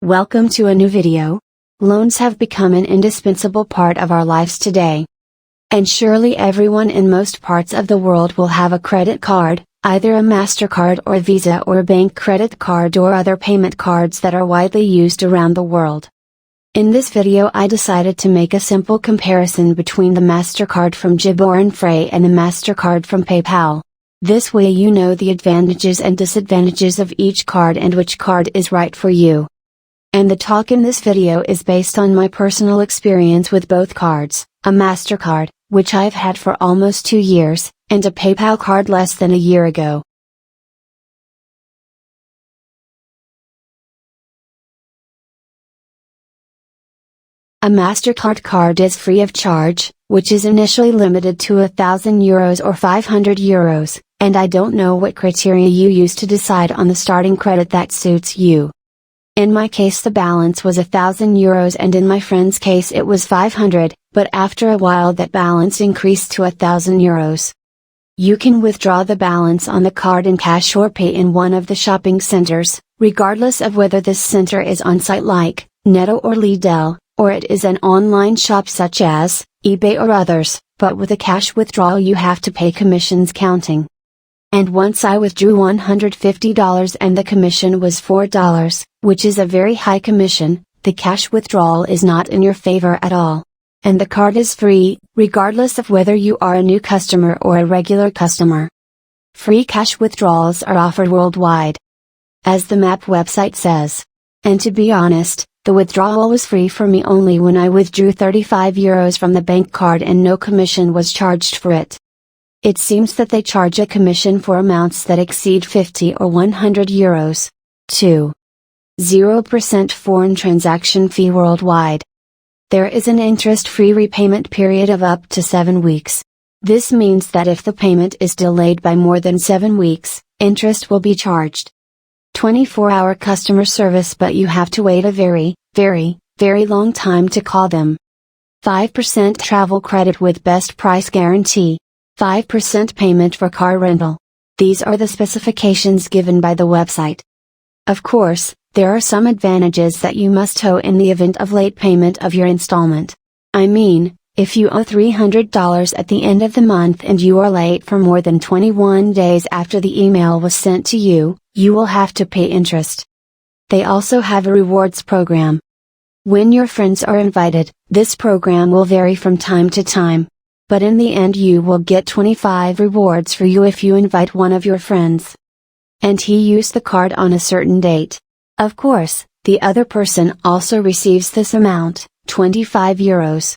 Welcome to a new video. Loans have become an indispensable part of our lives today. And surely everyone in most parts of the world will have a credit card, either a MasterCard or a Visa or a bank credit card or other payment cards that are widely used around the world. In this video I decided to make a simple comparison between the MasterCard from gebührenfrei and the MasterCard from PayPal. This way you know the advantages and disadvantages of each card and which card is right for you. And the talk in this video is based on my personal experience with both cards, a MasterCard, which I've had for almost 2 years, and a PayPal card less than a year ago. A MasterCard card is free of charge, which is initially limited to €1,000 or €500, and I don't know what criteria you use to decide on the starting credit that suits you. In my case the balance was €1,000 and in my friend's case it was 500, but after a while that balance increased to €1,000. You can withdraw the balance on the card in cash or pay in one of the shopping centers, regardless of whether this center is on-site like Netto or Lidl, or it is an online shop such as eBay or others, but with a cash withdrawal you have to pay commissions counting. And once I withdrew $150 and the commission was $4, which is a very high commission, the cash withdrawal is not in your favor at all. And the card is free, regardless of whether you are a new customer or a regular customer. Free cash withdrawals are offered worldwide, as the MAP website says. And to be honest, the withdrawal was free for me only when I withdrew €35 from the bank card and no commission was charged for it. It seems that they charge a commission for amounts that exceed €50 or €100. 2. 0% foreign transaction fee worldwide. There is an interest-free repayment period of up to 7 weeks. This means that if the payment is delayed by more than 7 weeks, interest will be charged. 24-hour customer service, but you have to wait a very, very long time to call them. 5% travel credit with best price guarantee. 5% payment for car rental. These are the specifications given by the website. Of course, there are some advantages that you must owe in the event of late payment of your installment. I mean, if you owe $300 at the end of the month and you are late for more than 21 days after the email was sent to you, you will have to pay interest. They also have a rewards program. When your friends are invited, this program will vary from time to time. But in the end you will get 25 rewards for you if you invite one of your friends. And he used the card on a certain date. Of course, the other person also receives this amount, €25.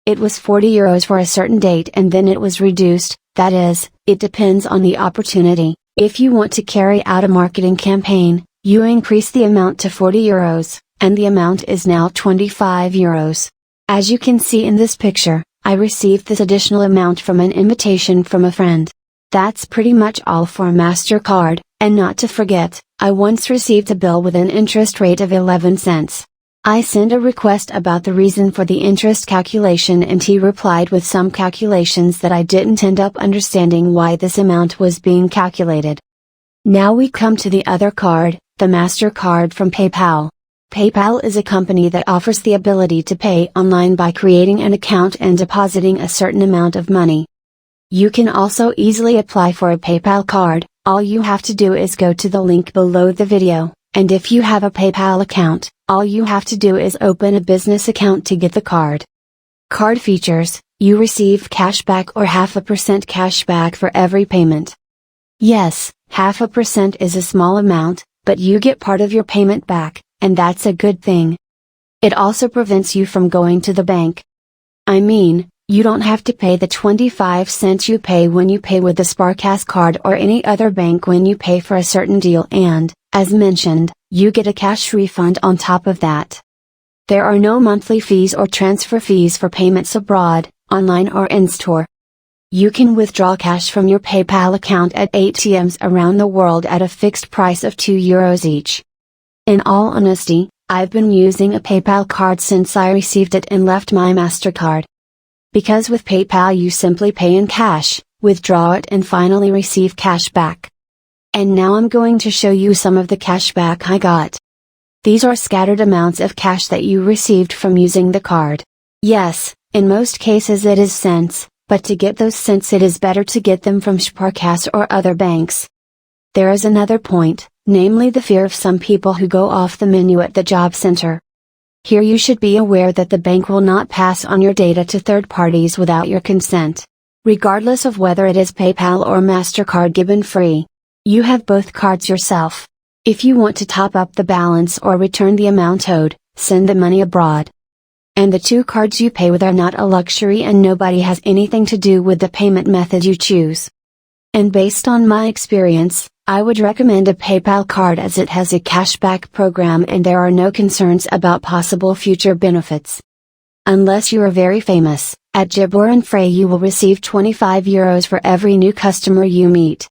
It was €40 for a certain date and then it was reduced, that is, it depends on the opportunity. If you want to carry out a marketing campaign, you increase the amount to €40, and the amount is now €25. As you can see in this picture, I received this additional amount from an invitation from a friend. That's pretty much all for a MasterCard, and not to forget, I once received a bill with an interest rate of 11 cents. I sent a request about the reason for the interest calculation and he replied with some calculations that I didn't end up understanding why this amount was being calculated. Now we come to the other card, the MasterCard from PayPal. PayPal is a company that offers the ability to pay online by creating an account and depositing a certain amount of money. You can also easily apply for a PayPal card. All you have to do is go to the link below the video, and if you have a PayPal account, all you have to do is open a business account to get the card. Card features: you receive cashback or 0.5% cashback for every payment. Yes, 0.5% is a small amount, but you get part of your payment back, and that's a good thing. It also prevents you from going to the bank. I mean, you don't have to pay the 25 cents you pay when you pay with the Sparkasse card or any other bank when you pay for a certain deal, and, as mentioned, you get a cash refund on top of that. There are no monthly fees or transfer fees for payments abroad, online or in-store. You can withdraw cash from your PayPal account at ATMs around the world at a fixed price of €2 each. In all honesty, I've been using a PayPal card since I received it and left my MasterCard. Because with PayPal you simply pay in cash, withdraw it and finally receive cash back. And now I'm going to show you some of the cash back I got. These are scattered amounts of cash that you received from using the card. Yes, in most cases it is cents, but to get those cents it is better to get them from Sparkasse or other banks. There is another point, namely the fear of some people who go off the menu at the job center. Here you should be aware that the bank will not pass on your data to third parties without your consent. Regardless of whether it is PayPal or MasterCard gebührenfrei. You have both cards yourself. If you want to top up the balance or return the amount owed, send the money abroad. And the two cards you pay with are not a luxury and nobody has anything to do with the payment method you choose. And based on my experience, I would recommend a PayPal card as it has a cashback program and there are no concerns about possible future benefits. Unless you are very famous, at gebührenfrei you will receive €25 for every new customer you meet.